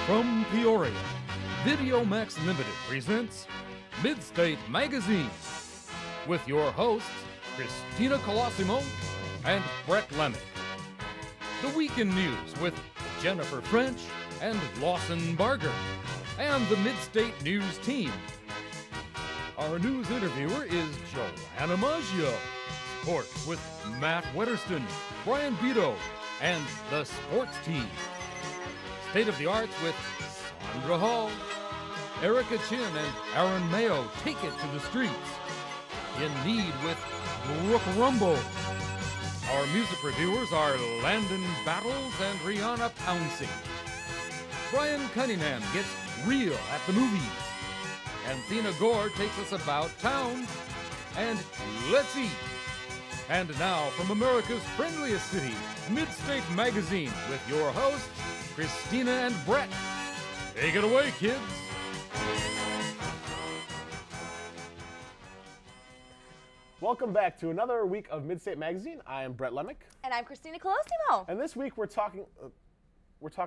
From Peoria, Video Max Limited presents Midstate Magazine with your hosts, Christina Colosimo and Brett Lemick. The weekend news with Jennifer French and Lawson Barger, and the Midstate News team. Our news interviewer is Joanna Maggio. Sports with Matt Wetterston, Brian Vito, and the sports team. State of the Arts with Sandra Hall. Erica Chin and Aaron Mayo take it to the streets. In Need with Brooke Rumble. Our music reviewers are Landon Battles and Rihanna Pouncey. Brian Cunningham gets real at the movies. And Thina Gore takes us about town. And let's eat. And now from America's friendliest city, Midstate Magazine, with your hosts, Christina and Brett. Take it away, kids. Welcome back to another week of Midstate Magazine. I am Brett Lemick. And I'm Christina Colosimo. And this week we're talking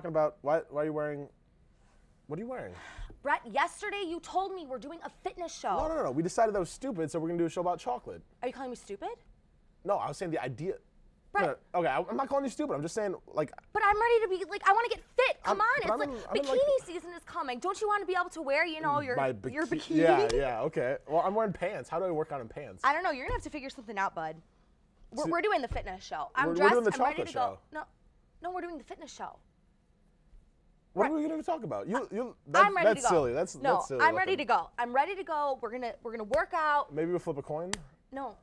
about why are you wearing? What are you wearing? Brett, yesterday you told me we're doing a fitness show. No. We decided that was stupid, so we're gonna do a show about chocolate. Are you calling me stupid? No, I was saying the idea. Brett. No, okay, I'm not calling you stupid. I'm just saying, like. But I'm ready to be, like, I want to get fit. Come on, it's I'm like in, bikini season is coming. Don't you want to be able to wear, your bikini? Yeah, okay. Well, I'm wearing pants. How do I work out in pants? I don't know. You're gonna have to figure something out, bud. We're doing the fitness show. I'm we're dressed. doing the I'm ready chocolate to show. go. No, we're doing the fitness show. What are we gonna talk about? I'm ready to go. That's silly. That's silly. I'm ready to go. I'm ready to go. We're gonna work out. Maybe we'll flip a coin. No.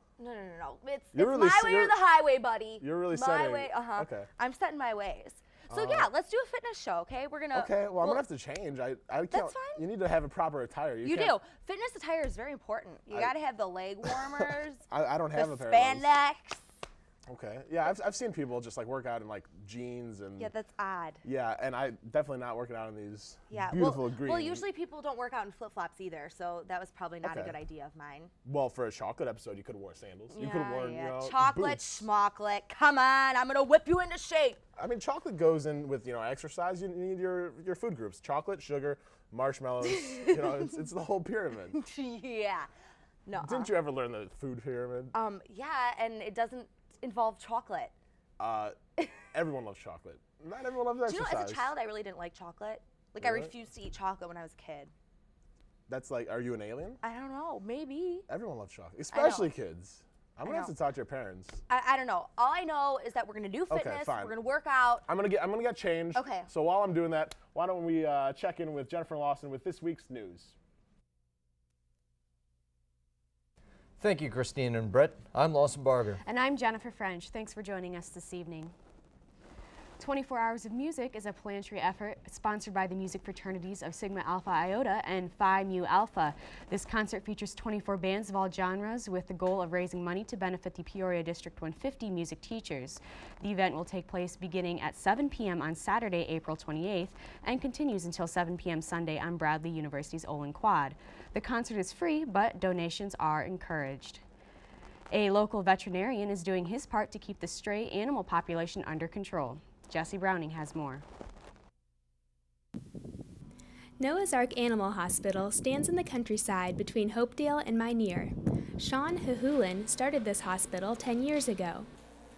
It's really my way or the highway, buddy. You're really my setting. way. Okay. I'm setting my ways. So yeah, let's do a fitness show, okay? We're gonna. Okay. Well, I'm gonna have to change. I can't. That's fine. You need to have a proper attire. You do. Fitness attire is very important. You gotta have the leg warmers. I don't have a pair of those. Spandex. Okay. Yeah, I've seen people just like work out in like jeans and. Yeah, that's odd. Yeah, and I definitely not working out in these beautiful green. Well, usually people don't work out in flip-flops either, so that was probably not a good idea of mine. Well, for a chocolate episode, you could have worn sandals. Yeah, you could have worn, chocolate, boots. schmocklet. Come on, I'm gonna whip you into shape. I mean, chocolate goes in with exercise. You need your food groups: chocolate, sugar, marshmallows. It's the whole pyramid. Yeah. No. Didn't you ever learn the food pyramid? Yeah, and it doesn't involve chocolate. Everyone loves chocolate. Not everyone loves exercise. Do you know, as a child, I really didn't like chocolate. Like, really? I refused to eat chocolate when I was a kid. That's like, are you an alien? I don't know. Maybe. Everyone loves chocolate, especially kids. I'm gonna have to talk to your parents. I don't know. All I know is that we're gonna do fitness. Okay, fine. We're gonna work out. I'm gonna get changed. Okay. So while I'm doing that, why don't we check in with Jennifer Lawson with this week's news? Thank you, Christine and Brett. I'm Lawson Barger. And I'm Jennifer French. Thanks for joining us this evening. 24 Hours of Music is a philanthropy effort sponsored by the music fraternities of Sigma Alpha Iota and Phi Mu Alpha. This concert features 24 bands of all genres with the goal of raising money to benefit the Peoria District 150 music teachers. The event will take place beginning at 7 p.m. on Saturday, April 28th, and continues until 7 p.m. Sunday on Bradley University's Olin Quad. The concert is free, but donations are encouraged. A local veterinarian is doing his part to keep the stray animal population under control. Jesse Browning has more. Noah's Ark Animal Hospital stands in the countryside between Hopedale and Minear. Sean Hahulin started this hospital 10 years ago.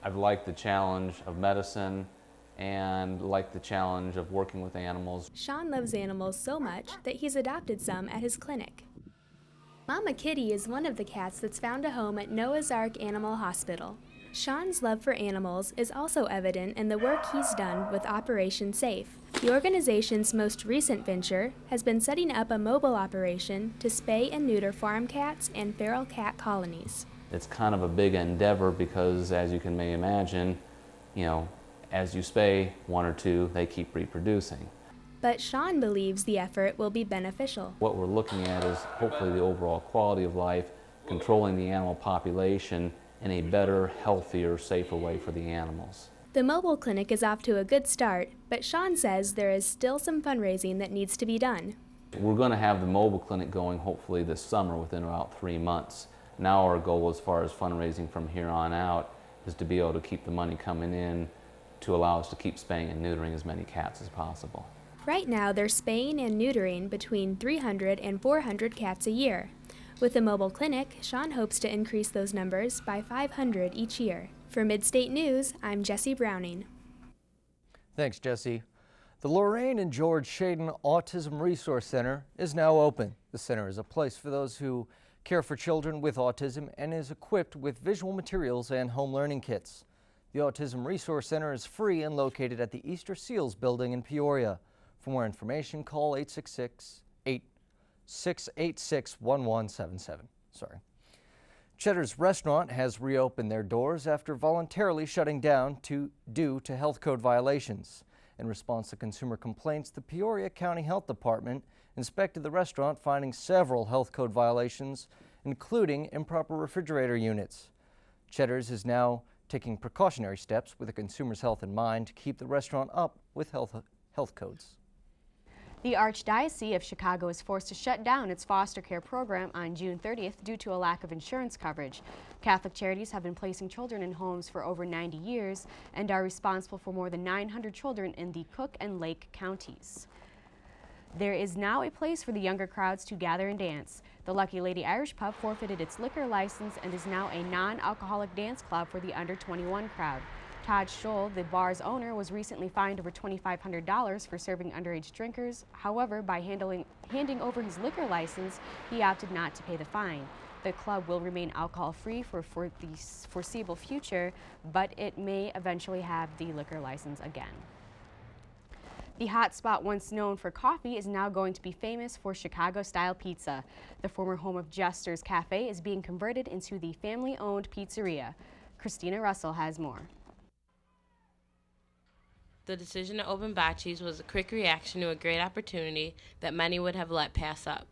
I've liked the challenge of medicine and liked the challenge of working with animals. Sean loves animals so much that he's adopted some at his clinic. Mama Kitty is one of the cats that's found a home at Noah's Ark Animal Hospital. Sean's love for animals is also evident in the work he's done with Operation Safe. The organization's most recent venture has been setting up a mobile operation to spay and neuter farm cats and feral cat colonies. It's kind of a big endeavor because, as you can may imagine, as you spay one or two, they keep reproducing. But Sean believes the effort will be beneficial. What we're looking at is hopefully the overall quality of life, controlling the animal population in a better, healthier, safer way for the animals. The mobile clinic is off to a good start, but Sean says there is still some fundraising that needs to be done. We're going to have the mobile clinic going hopefully this summer within about 3 months. Now our goal as far as fundraising from here on out is to be able to keep the money coming in to allow us to keep spaying and neutering as many cats as possible. Right now, they're spaying and neutering between 300 and 400 cats a year. With a mobile clinic, Sean hopes to increase those numbers by 500 each year. For Midstate News, I'm Jessie Browning. Thanks, Jesse. The Lorraine and George Shaden Autism Resource Center is now open. The center is a place for those who care for children with autism and is equipped with visual materials and home learning kits. The Autism Resource Center is free and located at the Easter Seals building in Peoria. For more information, call 866-686-1177. Cheddar's Restaurant has reopened their doors after voluntarily shutting down due to health code violations. In response to consumer complaints, the Peoria County Health Department inspected the restaurant, finding several health code violations, including improper refrigerator units. Cheddar's is now taking precautionary steps with the consumer's health in mind to keep the restaurant up with health codes. The Archdiocese of Chicago is forced to shut down its foster care program on June 30th due to a lack of insurance coverage. Catholic Charities have been placing children in homes for over 90 years and are responsible for more than 900 children in the Cook and Lake counties. There is now a place for the younger crowds to gather and dance. The Lucky Lady Irish Pub forfeited its liquor license and is now a non-alcoholic dance club for the under 21 crowd. Todd Scholl, the bar's owner, was recently fined over $2,500 for serving underage drinkers. However, by handing over his liquor license, he opted not to pay the fine. The club will remain alcohol-free for the foreseeable future, but it may eventually have the liquor license again. The hot spot, once known for coffee, is now going to be famous for Chicago-style pizza. The former home of Jester's Cafe is being converted into the family-owned pizzeria. Christina Russell has more. The decision to open Bocce's was a quick reaction to a great opportunity that many would have let pass up.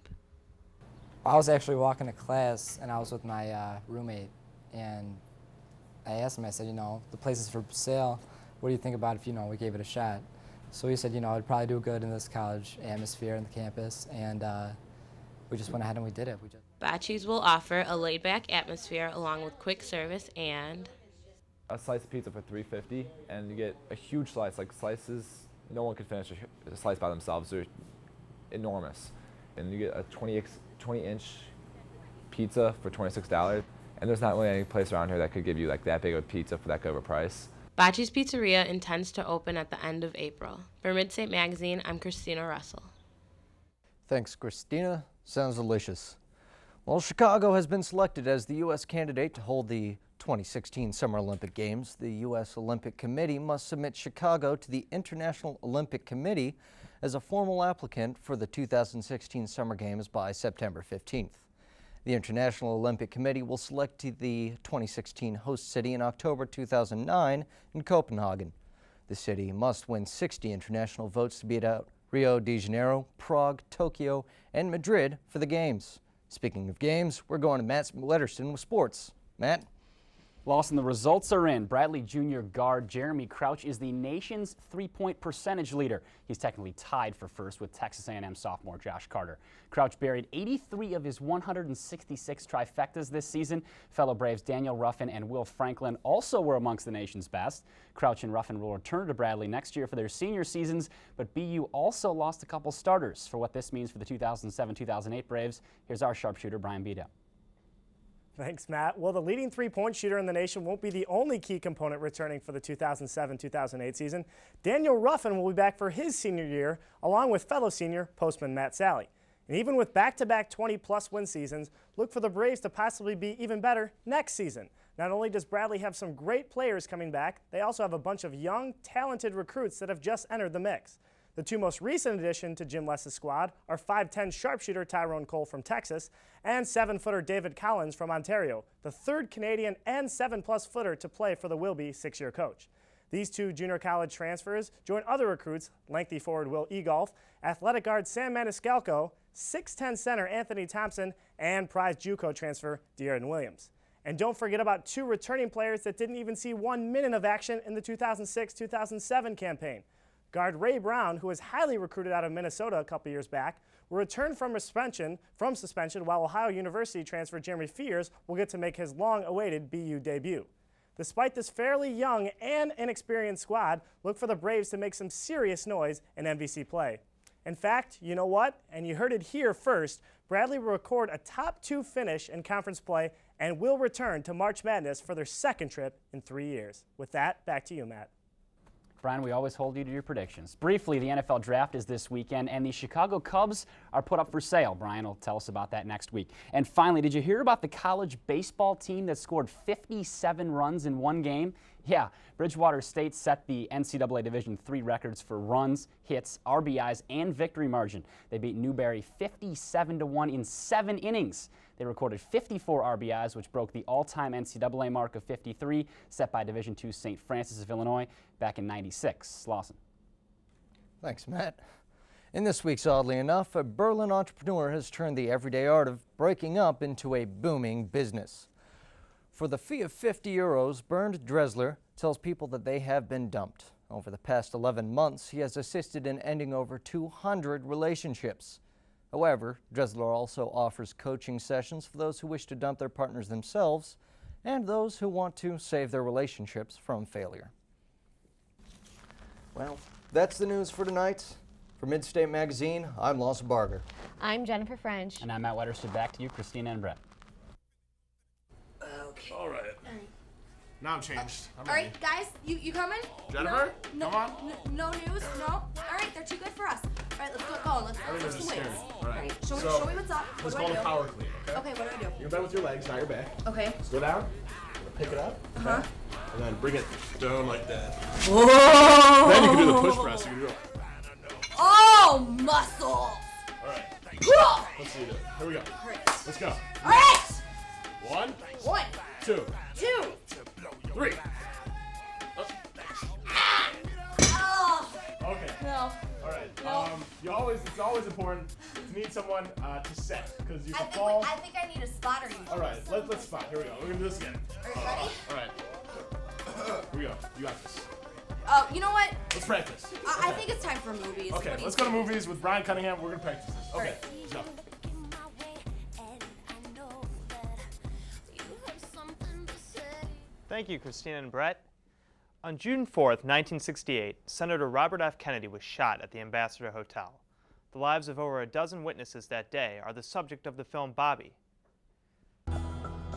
I was actually walking to class, and I was with my roommate, and I asked him, I said, the place is for sale. What do you think about if, we gave it a shot? So he said, it'd probably do good in this college atmosphere and the campus, and we just went ahead and we did it. Bocce's will offer a laid-back atmosphere along with quick service and a slice of pizza for $3.50, and you get a huge slice. Like slices, no one could finish a slice by themselves. They're enormous. And you get a 20-inch pizza for $26. And there's not really any place around here that could give you like that big of a pizza for that good of a price. Bocce's Pizzeria intends to open at the end of April. For Midstate Magazine, I'm Christina Russell. Thanks, Christina. Sounds delicious. Well, Chicago has been selected as the U.S. candidate to hold the 2016 Summer Olympic Games. The U.S. Olympic Committee must submit Chicago to the International Olympic Committee as a formal applicant for the 2016 Summer Games by September 15th. The International Olympic Committee will select the 2016 host city in October 2009 in Copenhagen. The city must win 60 international votes to beat out Rio de Janeiro, Prague, Tokyo, and Madrid for the Games. Speaking of games, we're going to Matt Letterston with sports. Matt? Lawson, the results are in. Bradley Junior guard Jeremy Crouch is the nation's three-point percentage leader. He's technically tied for first with Texas A&M sophomore Josh Carter. Crouch buried 83 of his 166 trifectas this season. Fellow Braves Daniel Ruffin and Will Franklin also were amongst the nation's best. Crouch and Ruffin will return to Bradley next year for their senior seasons, but BU also lost a couple starters. For what this means for the 2007-2008 Braves, here's our sharpshooter Brian Beda. Thanks, Matt. Well, the leading three-point shooter in the nation won't be the only key component returning for the 2007-2008 season. Daniel Ruffin will be back for his senior year, along with fellow senior postman Matt Sally. And even with back-to-back 20-plus win seasons, look for the Braves to possibly be even better next season. Not only does Bradley have some great players coming back, they also have a bunch of young, talented recruits that have just entered the mix. The two most recent additions to Jim Less's squad are 5'10 sharpshooter Tyrone Cole from Texas and 7-footer David Collins from Ontario, the third Canadian and 7+ footer to play for the Wilby six-year coach. These two junior college transfers join other recruits, lengthy forward Will Egolf, athletic guard Sam Maniscalco, 6'10 center Anthony Thompson, and prize JUCO transfer De'Aaron Williams. And don't forget about two returning players that didn't even see 1 minute of action in the 2006-2007 campaign. Guard Ray Brown, who was highly recruited out of Minnesota a couple years back, will return from suspension, while Ohio University transfer Jeremy Fears will get to make his long-awaited BU debut. Despite this fairly young and inexperienced squad, look for the Braves to make some serious noise in MVC play. In fact, you know what? And you heard it here first. Bradley will record a top 2 finish in conference play and will return to March Madness for their second trip in 3 years. With that, back to you, Matt. Brian, we always hold you to your predictions. Briefly, the NFL Draft is this weekend, and the Chicago Cubs are put up for sale. Brian will tell us about that next week. And finally, did you hear about the college baseball team that scored 57 runs in one game? Yeah, Bridgewater State set the NCAA Division III records for runs, hits, RBIs, and victory margin. They beat Newberry 57-1 in 7 innings. They recorded 54 RBIs, which broke the all-time NCAA mark of 53, set by Division II St. Francis of Illinois back in '96. Lawson. Thanks, Matt. In this week's Oddly Enough, a Berlin entrepreneur has turned the everyday art of breaking up into a booming business. For the fee of 50 euros, Bernd Dressler tells people that they have been dumped. Over the past 11 months, he has assisted in ending over 200 relationships. However, Dressler also offers coaching sessions for those who wish to dump their partners themselves and those who want to save their relationships from failure. Well, that's the news for tonight. For Midstate Magazine, I'm Lawson Barger. I'm Jennifer French. And I'm Matt Wetterstedt. Back to you, Christina and Brett. Okay. All right. Now I'm changed. I'm All ready. right, guys, you coming? Jennifer, no, come on. No news? No? All right, they're too good for us. All right, let's get going. Let's Everything's get some scary. wins. All right. Show me what's up. Let's What call do it I a do? power clean, okay? Okay, what do I do? You're bend with your legs, not your back. Okay. Just go down. Pick it up. Okay? Uh-huh. And then bring it down like that. Whoa! Then you can do the push press. You can do it. Oh, muscles! All right. Whoa! Let's see it. Here we go. All right. Let's go. All right! 1, 1, 2, 2, 3. Oh! Okay. No. All right. No. It's always important to need someone to set because you I can think, fall. I think I need a spotter. All right. Let's spot. Here we go. We're gonna do this again. Are you ready? All right. Here we go. You got this. You know what? Let's practice. I think it's time for movies. Okay. What do you Let's go to think? movies with Brian Cunningham. We're gonna practice this. Okay. Let's go. Thank you, Christina and Brett. On June 4th, 1968, Senator Robert F. Kennedy was shot at the Ambassador Hotel. The lives of over a dozen witnesses that day are the subject of the film Bobby.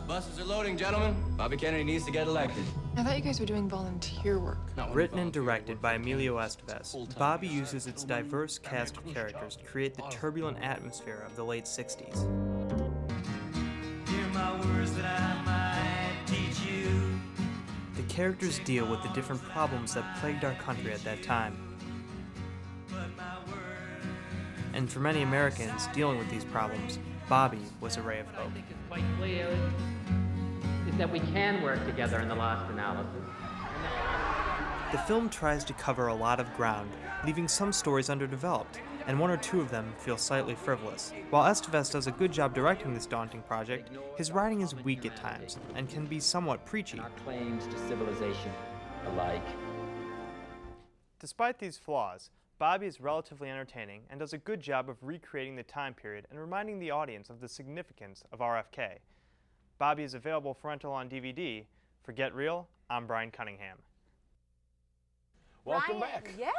Buses are loading, gentlemen. Bobby Kennedy needs to get elected. I thought you guys were doing volunteer work. Written and directed by Emilio Estevez, Bobby uses its diverse cast of characters to create the turbulent atmosphere of the late 60s. Hear my words that I might teach you. The characters deal with the different problems that plagued our country at that time. And for many Americans dealing with these problems, Bobby was a ray of hope. Quite clear is that we can work together in the last analysis. The film tries to cover a lot of ground, leaving some stories underdeveloped, and one or two of them feel slightly frivolous. While Estevez does a good job directing this daunting project, his writing is weak at times and can be somewhat preachy. Our claims to civilization alike. Despite these flaws, Bobby is relatively entertaining and does a good job of recreating the time period and reminding the audience of the significance of RFK. Bobby is available for rental on DVD. For Get Real, I'm Brian Cunningham. Welcome Ryan, back. Yeah,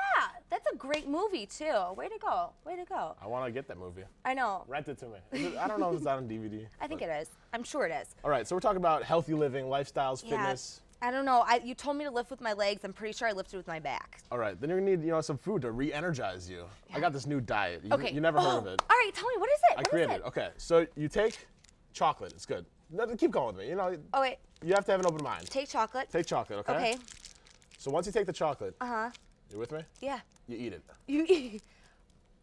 that's a great movie too. Way to go. Way to go. I want to get that movie. I know. Rent it to me. I don't know if it's out on DVD. I think it is. I'm sure it is. All right, so we're talking about healthy living, lifestyles, Yeah. fitness. I don't know. You told me to lift with my legs. I'm pretty sure I lifted with my back. All right, then you're gonna need some food to re-energize you. I got this new diet. Okay. You never heard of it. All right, tell me, what is it? I created it. Okay, so you take chocolate. It's good. No, keep going with me. Oh, wait. You have to have an open mind. Take chocolate. Take chocolate, okay? Okay. So once you take the chocolate, Uh-huh. you with me? Yeah. You eat it. You eat.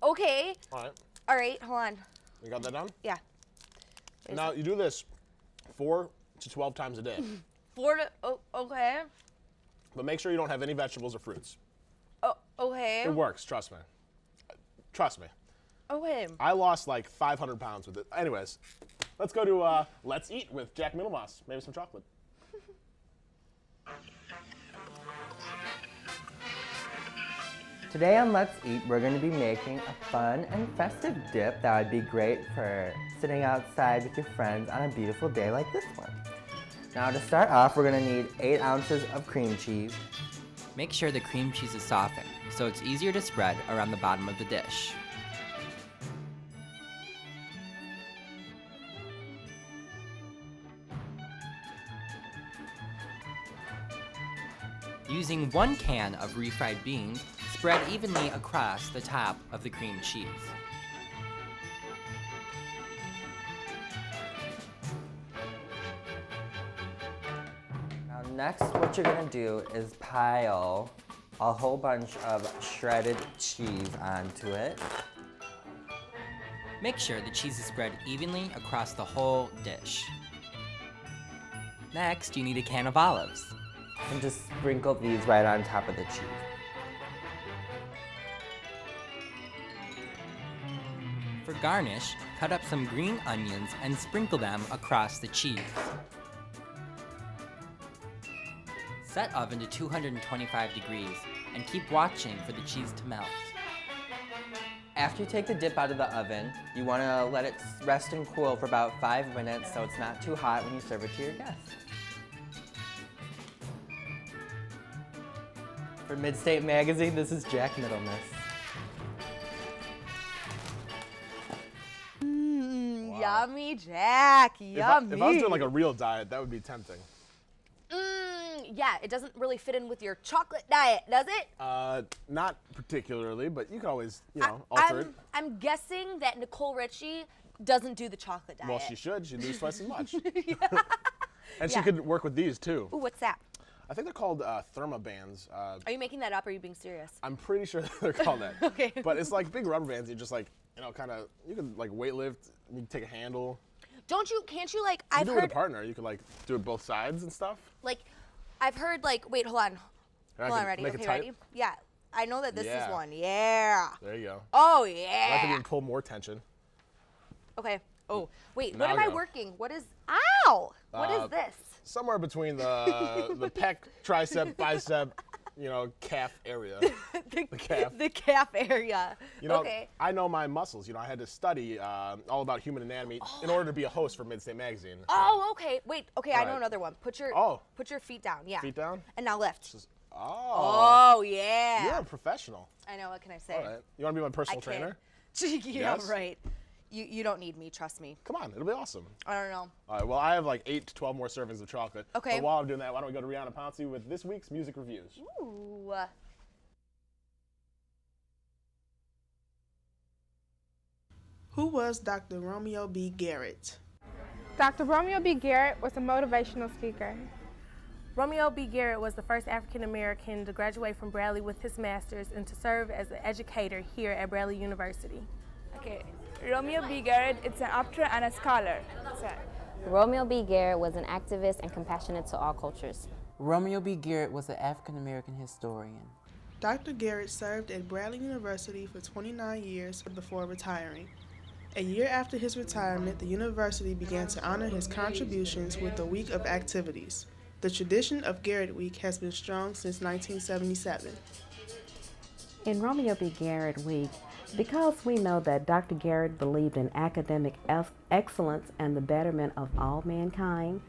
Okay. All right. All right, hold on. You got that done? Yeah. Now you do this 4 to 12 times a day. Okay. But make sure you don't have any vegetables or fruits. Oh, okay. It works, trust me. Trust me. Okay. I lost like 500 pounds with it. Anyways, let's go to Let's Eat with Jack Middlemas. Maybe some chocolate. Today on Let's Eat, we're going to be making a fun and festive dip that would be great for sitting outside with your friends on a beautiful day like this one. Now to start off, we're gonna need 8 ounces of cream cheese. Make sure the cream cheese is softened, so it's easier to spread around the bottom of the dish. Using 1 can of refried beans, spread evenly across the top of the cream cheese. Now next, what you're gonna do is pile a whole bunch of shredded cheese onto it. Make sure the cheese is spread evenly across the whole dish. Next, you need a can of olives. And just sprinkle these right on top of the cheese. For garnish, cut up some green onions and sprinkle them across the cheese. Set oven to 225 degrees and keep watching for the cheese to melt. After you take the dip out of the oven, you want to let it rest and cool for about 5 minutes so it's not too hot when you serve it to your guests. For Midstate Magazine, this is Jack Middlemiss. Yummy, Jack. Yummy. If I was doing like a real diet, that would be tempting. Yeah, it doesn't really fit in with your chocolate diet, does it? Not particularly, but you can always, alter it. I'm guessing that Nicole Richie doesn't do the chocolate diet. Well, she should. She'd lose twice as much. Yeah. And she could work with these too. Ooh, what's that? I think they're called thermobands. Are you making that up or are you being serious? I'm pretty sure they're called that. Okay. But it's like big rubber bands. You just like, kind of, you could like weight lift, you can take a handle. Can't you like, You I've do it heard, with a partner. You could like do it both sides and stuff. like, I've heard like, wait, hold on. Hold on, ready? Make it Okay, tight? ready? Yeah, I know that this Yeah. is one. Yeah. There you go. Oh, I yeah. can even pull more tension. Okay. Oh, wait, Now what am I go. working? What is, ow! What is this? Somewhere between the pec, tricep, bicep, calf area. The calf. The calf area. Okay. I know my muscles. I had to study all about human anatomy in order to be a host for Midstate Magazine. Oh, okay. Wait. Okay, I know Alright. another one. Put your feet down. Yeah. Feet down? And now lift. Oh. Yeah. You're a professional. I know. What can I say? All right. You want to be my personal I can't. trainer? Yeah, Yes? right. You don't need me. Trust me. Come on, it'll be awesome. I don't know. All right. Well, I have like 8 to 12 more servings of chocolate. Okay. But while I'm doing that, why don't we go to Rihanna Pouncey with this week's music reviews? Ooh. Who was Dr. Romeo B. Garrett? Dr. Romeo B. Garrett was a motivational speaker. Romeo B. Garrett was the first African American to graduate from Bradley with his master's and to serve as an educator here at Bradley University. Okay, Romeo B. Garrett is an author and a scholar. Romeo B. Garrett was an activist and compassionate to all cultures. Romeo B. Garrett was an African American historian. Dr. Garrett served at Bradley University for 29 years before retiring. A year after his retirement, the university began to honor his contributions with a week of activities. The tradition of Garrett Week has been strong since 1977. In Romeo B. Garrett Week, because we know that Dr. Garrett believed in academic excellence and the betterment of all mankind,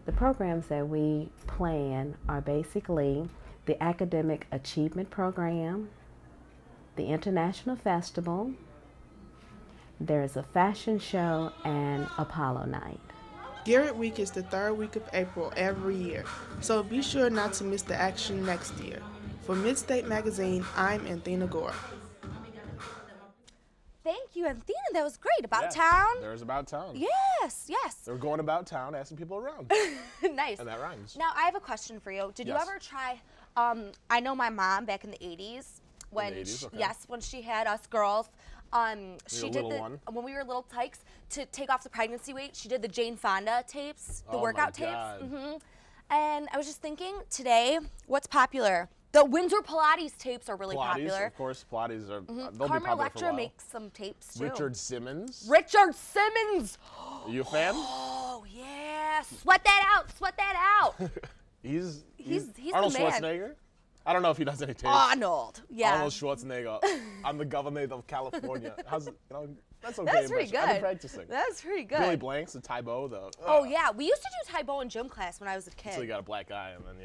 the programs that we plan are basically the Academic Achievement Program, the International Festival, there's a fashion show, and Apollo Night. Garrett Week is the third week of April every year, so be sure not to miss the action next year. For Midstate Magazine, I'm Anthena Gore. Thank you, Anthena. That was great. About Yes, town? There's About Town. Yes, yes. They were going about town, asking people around. Nice. And that rhymes. Now, I have a question for you. Did you Yes. ever try, I know my mom back in the 80s, when, the 80s, okay. yes, when she had us girls, she did little the, one. when we were little tykes, to take off the pregnancy weight, she did the Jane Fonda tapes, the Oh my workout God. tapes. And I was just thinking, today, what's popular? The Windsor Pilates tapes are really Pilates, popular. of course. Pilates are, they'll be Carmen popular for a Electra while. makes some tapes, too. Richard Simmons. Richard Simmons! Are you a fan? Oh, yeah. Sweat that out. Sweat that out. He's He's the Arnold man. Schwarzenegger. I don't know if he does any takes. Arnold. Yeah. Arnold Schwarzenegger. I'm the governor of California. How's it, you know, that's okay. That's pretty good. I've been practicing. That's pretty good. Billy Blanks, the Tybo, Oh yeah, we used to do Tybo in gym class when I was a kid. Until you got a black eye, and then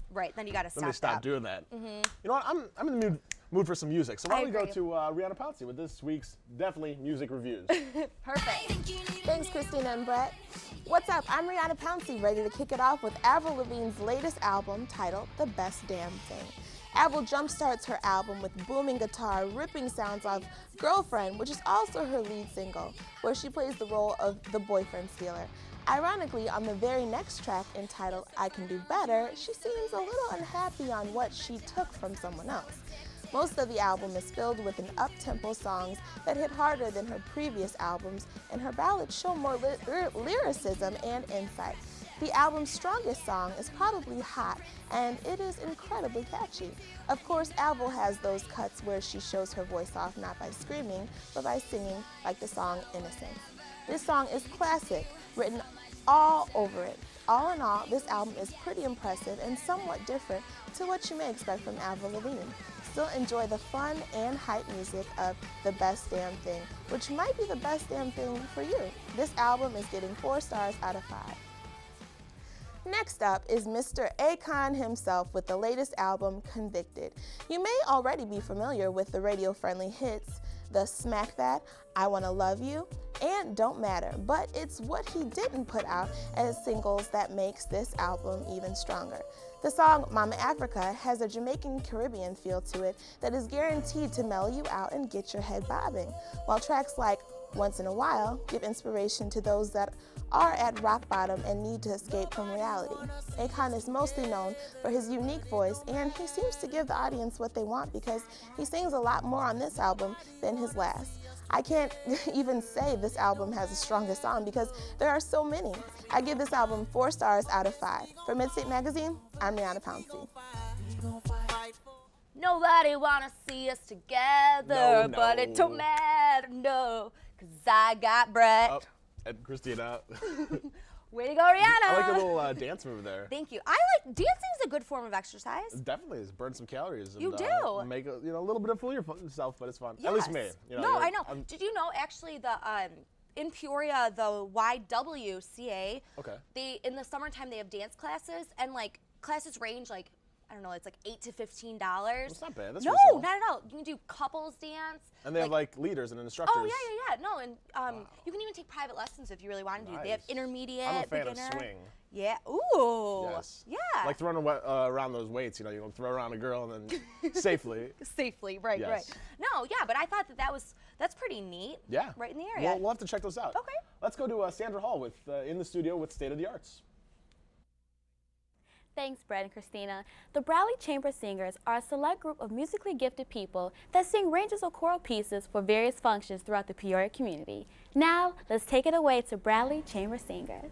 Right, then you got to stop. Then they stopped doing that. Mm-hmm. You know what? I'm in the mood for some music. So why don't we go agree. to Rihanna Pouncey with this week's Definitely Music Reviews. Perfect. Thanks, Christina and Brett. What's up? I'm Rihanna Pouncey, ready to kick it off with Avril Lavigne's latest album titled The Best Damn Thing. Avril jumpstarts her album with booming guitar, ripping sounds of Girlfriend, which is also her lead single, where she plays the role of the boyfriend stealer. Ironically, on the very next track entitled I Can Do Better, she seems a little unhappy on what she took from someone else. Most of the album is filled with an up-tempo songs that hit harder than her previous albums, and her ballads show more lyricism and insight. The album's strongest song is probably Hot, and it is incredibly catchy. Of course, Avril has those cuts where she shows her voice off not by screaming, but by singing, like the song Innocence. This song is classic, written all over it. All in all, this album is pretty impressive and somewhat different to what you may expect from Avril Lavigne. Still enjoy the fun and hype music of The Best Damn Thing, which might be the best damn thing for you. This album is getting 4 stars out of 5. Next up is Mr. Akon himself with the latest album, Convicted. You may already be familiar with the radio-friendly hits, the Smack That, I Wanna Love You, and Don't Matter, but it's what he didn't put out as singles that makes this album even stronger. The song Mama Africa has a Jamaican Caribbean feel to it that is guaranteed to mellow you out and get your head bobbing, while tracks like Once in a While give inspiration to those that are at rock bottom and need to escape from reality. Akon is mostly known for his unique voice, and he seems to give the audience what they want because he sings a lot more on this album than his last. I can't even say this album has the strongest song because there are so many. I give this album 4 stars out of 5. For Midstate Magazine, I'm Rihanna Pouncey. Nobody wanna see us together, but it don't matter, no, 'cause I got Brett. Oh, and Christina. Way to go, Rihanna! I like a little dance move there. Thank you. I like dancing is a good form of exercise. It definitely is. Burn some calories. And, You do. Make a little bit of fool yourself, but it's fun. Yes. At least me. No, I know. Did you know actually the in Peoria the YWCA? Okay. They in the summertime they have dance classes and like classes range like I don't know, it's like $8 to $15. That's not bad. That's no, reasonable. not at all. You can do couples dance. And they have like leaders and instructors. Oh yeah. No, and you can even take private lessons if you really want to do. They have intermediate, I'm a fan beginner. of swing. Yeah. Ooh. Yes. Yeah. Like throwing around those weights. You don't throw around a girl and then safely. Safely, right. Yes. No, yeah, but I thought that's pretty neat. Yeah. Right in the area. We'll have to check those out. Okay. Let's go to Sandra Hall with in the studio with State of the Arts. Thanks, Brett and Christina. The Bradley Chamber Singers are a select group of musically gifted people that sing ranges of choral pieces for various functions throughout the Peoria community. Now, let's take it away to Bradley Chamber Singers.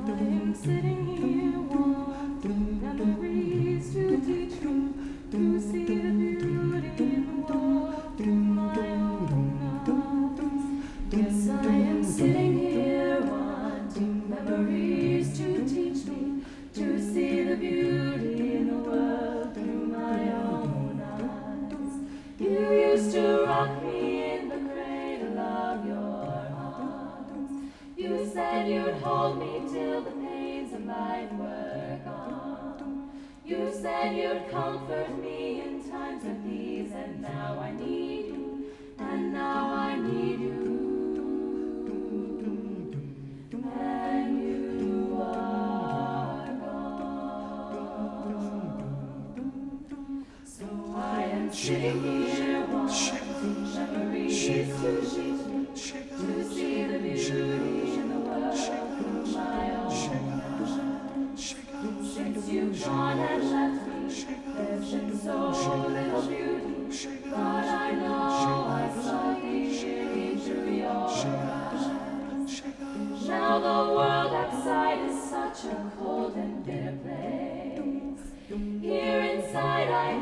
I'm sitting here wanting memories to teach me to see the beauty in the world through my own eyes. Yes, I am sitting here wanting memories to teach me to see the beauty in the world through my own eyes. You used to rock me in the cradle of your arms. You said you'd hold me till the pains of life were gone. You said you'd comfort me in times like these, and now I need you, and now I need you. And you are gone. So I am sitting here wanting memories to teach me to see the beauty in the world through my own eyes. Since you've gone and left me, there's been so little beauty, but I know I saw beauty through your eyes. Now the world outside is such a cold and bitter place. Here inside I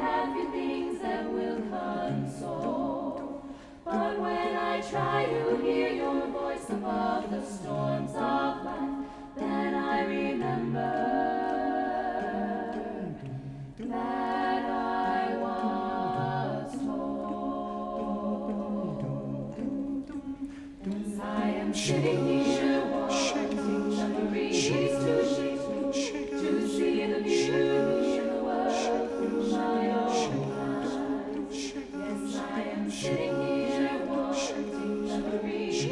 sitting here wanting memories to see the beauty in the world through my own eyes. Yes, I am sitting here wanting memories to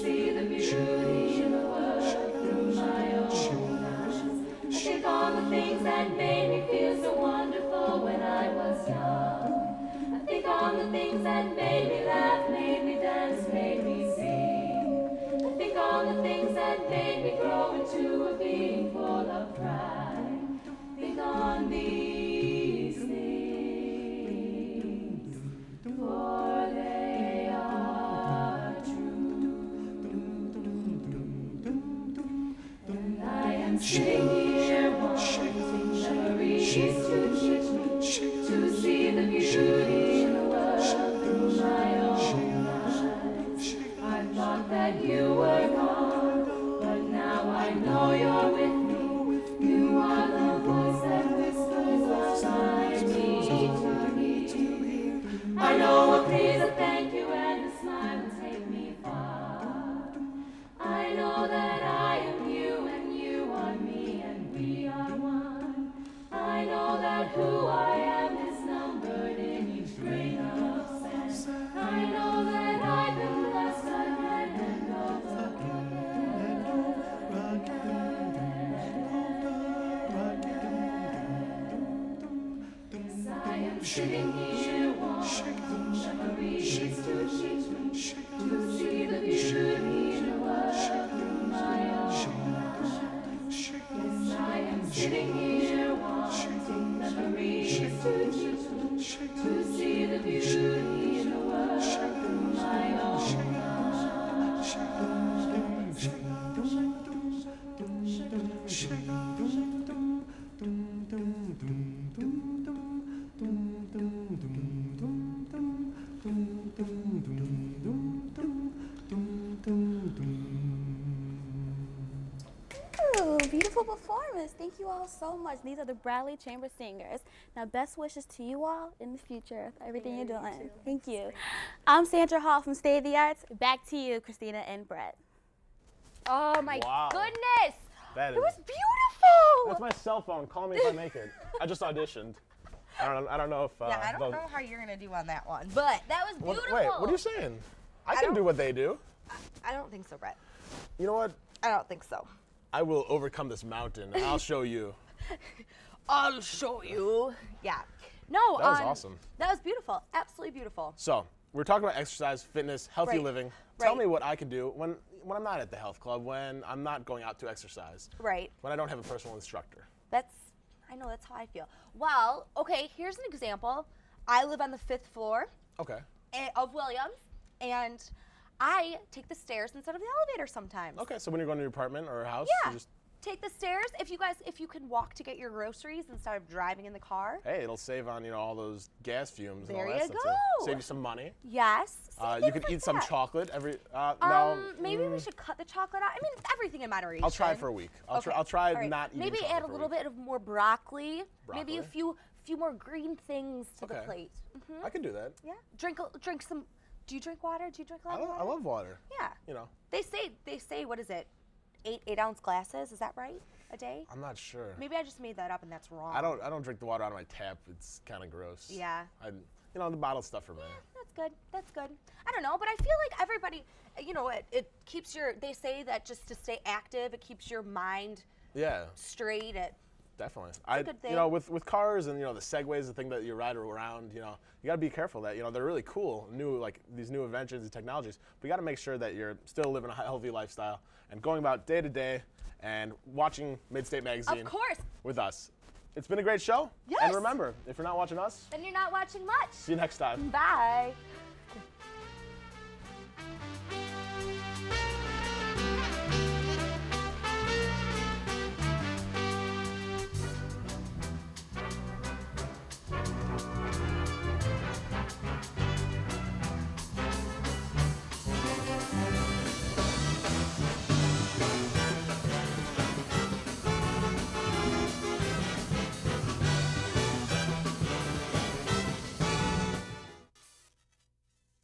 see the beauty in the world through my own eyes. I think on the things that made me feel so wonderful when I was young. I think on the things that made me laugh, made me dance, made me sing. I think on the things that made me grow into a being full of pride. Think on these things, for they are true. And I am sitting here wanting memories to see the beauty in the world through my own eyes. I thought that you were gone, but now I know you're with me. You are the voice that whispers beside me to hear. I know a please, a thank you, and a smile will take me far. I know that I am you, and you are me, and we are one. I know that who I am is numbered in each grain of sand. I know that I've been blessed again and over again. Yes, I am sitting here wanting memories to see the beauty in the world through my own eyes. Yes, I am sitting here wanting memories to see the beauty in the world through my own Ooh, beautiful performance. Thank you all so much. These are the Bradley Chamber Singers. Now, best wishes to you all in the future for everything you're doing. Thank you. I'm Sandra Hall from State of the Arts. Back to you, Christina and Brett. Oh my goodness! That It is, was beautiful! that's my cell phone. Call me if I make it. I just auditioned. I don't know if. Yeah, I don't know how you're gonna do on that one, but that was beautiful. Wait, what are you saying? I can do what they do. I don't think so, Brett. You know what? I don't think so. I will overcome this mountain, and I'll show you. I'll show you. Yeah. No, That was awesome. That was beautiful. Absolutely beautiful. So, we're talking about exercise, fitness, healthy Right. living. Right. Tell me what I can do when I'm not at the health club, when I'm not going out to exercise. Right. When I don't have a personal instructor. I know that's how I feel. Well, okay, here's an example. I live on the 5th floor Okay. of Williams, and I take the stairs instead of the elevator sometimes. Okay, so when you're going to your apartment or a house, Yeah. you just, Take the stairs. If you can walk to get your groceries instead of driving in the car. hey, it'll save on, all those gas fumes There and all that you stuff. go. So save you some money. Yes. You could eat some chocolate every, no. Maybe we should cut the chocolate out. I mean, everything in moderation. I'll try for a week. I'll try All right. not eating Maybe chocolate add a for little week. bit of more broccoli. Maybe a Broccoli? few more green things to the Okay. plate. I can do that. Yeah. Drink some. Do you drink water? Do you drink a lot I of water? love water. Yeah. They say what is it? 8-ounce glasses. Is that right? A day? I'm not sure. Maybe I just made that up and that's wrong. I don't drink the water out of my tap. It's kind of gross. Yeah. The bottle stuff for me. That's good. That's good. I don't know, but I feel like everybody, it keeps they say that just to stay active, it keeps your mind Yeah. straight. Definitely. a good thing. With cars and the Segways, the thing that you ride around, you got to be careful that they're really cool, these new inventions and technologies. But you got to make sure that you're still living a healthy lifestyle and going about day to day and watching Midstate magazine. Of course. With us. It's been a great show. Yes. And remember, if you're not watching us, Then you're not watching much. see you next time. Bye.